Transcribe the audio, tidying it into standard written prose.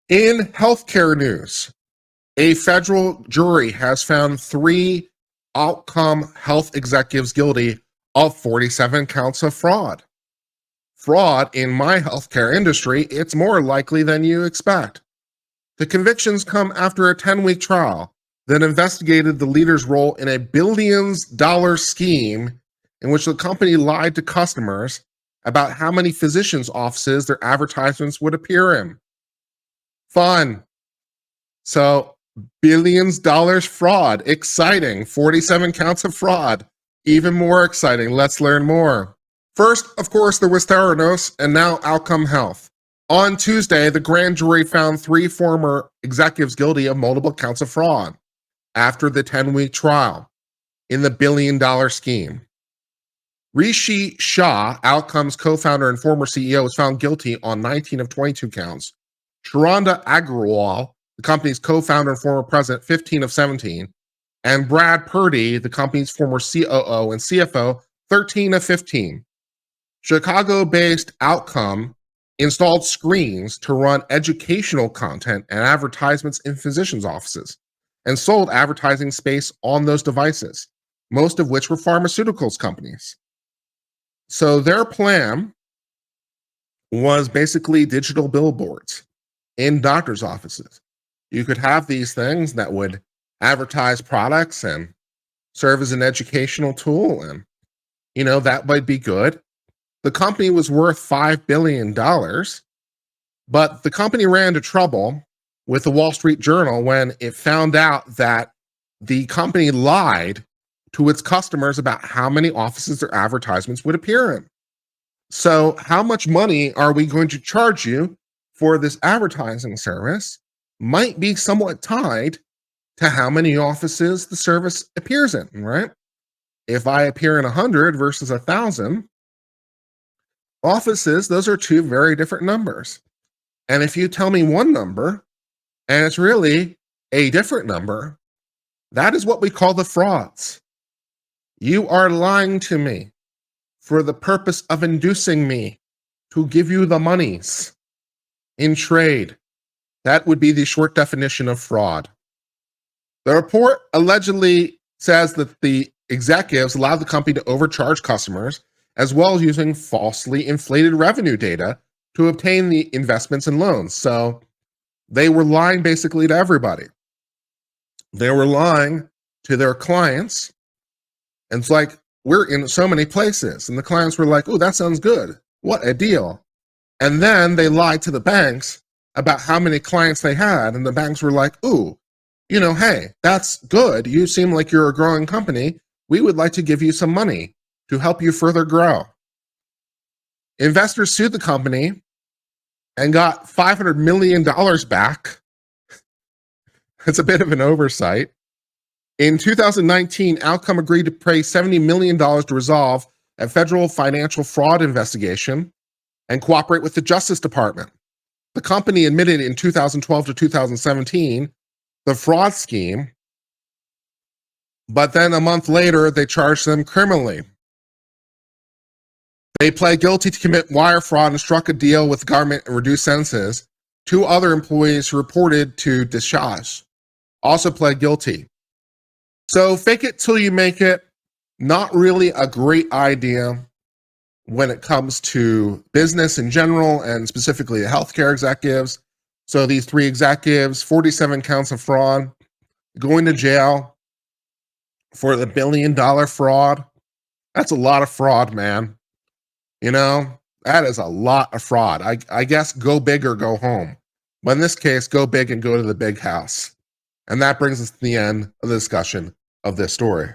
In healthcare news, a federal jury has found 3 Outcome Health executives guilty of 47 counts of fraud. Fraud in my healthcare industry, it's more likely than you expect. The convictions come after a 10-week trial that investigated the leader's role in a billions-dollar scheme in which the company lied to customers about how many physicians' offices their advertisements would appear in. Fun. So, billions dollars fraud. Exciting. 47 counts of fraud. Even more exciting. Let's learn more. First, of course, there was Theranos and now Outcome Health. On Tuesday, the grand jury found 3 former executives guilty of multiple counts of fraud after the 10-week trial in the billion-dollar scheme. Rishi Shah, Outcome's co-founder and former CEO, was found guilty on 19 of 22 counts. Sharonda Agrawal, the company's co-founder and former president, 15 of 17. And Brad Purdy, the company's former COO and CFO, 13 of 15. Chicago-based Outcome installed screens to run educational content and advertisements in physicians' offices and sold advertising space on those devices, most of which were pharmaceuticals companies. So their plan was basically digital billboards in doctors' offices. You could have these things that would advertise products and serve as an educational tool, and that might be good. The company was worth $5 billion, but the company ran into trouble with the Wall Street Journal when it found out that the company lied to its customers about how many offices their advertisements would appear in. So how much money are we going to charge you for this advertising service might be somewhat tied to how many offices the service appears in, right? If I appear in 100 versus 1,000 offices, those are 2 very different numbers. And if you tell me one number and it's really a different number, that is what we call the frauds. You are lying to me for the purpose of inducing me to give you the monies in trade. That would be the short definition of fraud. The report allegedly says that the executives allowed the company to overcharge customers, as well as using falsely inflated revenue data to obtain the investments and loans. So they were lying basically to everybody. They were lying to their clients. And it's like, we're in so many places. And the clients were like, oh, that sounds good. What a deal. And then they lied to the banks about how many clients they had. And the banks were like, ooh, hey, that's good. You seem like you're a growing company. We would like to give you some money to help you further grow. Investors sued the company and got $500 million back. It's a bit of an oversight. In 2019, Outcome agreed to pay $70 million to resolve a federal financial fraud investigation and cooperate with the Justice Department. The company admitted in 2012 to 2017 the fraud scheme, but then a month later, they charged them criminally. They pled guilty to commit wire fraud and struck a deal with the government and reduced sentences. 2 other employees who reported to discharge also pled guilty. So fake it till you make it, not really a great idea when it comes to business in general and specifically the healthcare executives. So these 3 executives, 47 counts of fraud, going to jail for the $1 billion fraud. That's a lot of fraud, man. That is a lot of fraud. I guess go big or go home. But in this case, go big and go to the big house. And that brings us to the end of the discussion of this story.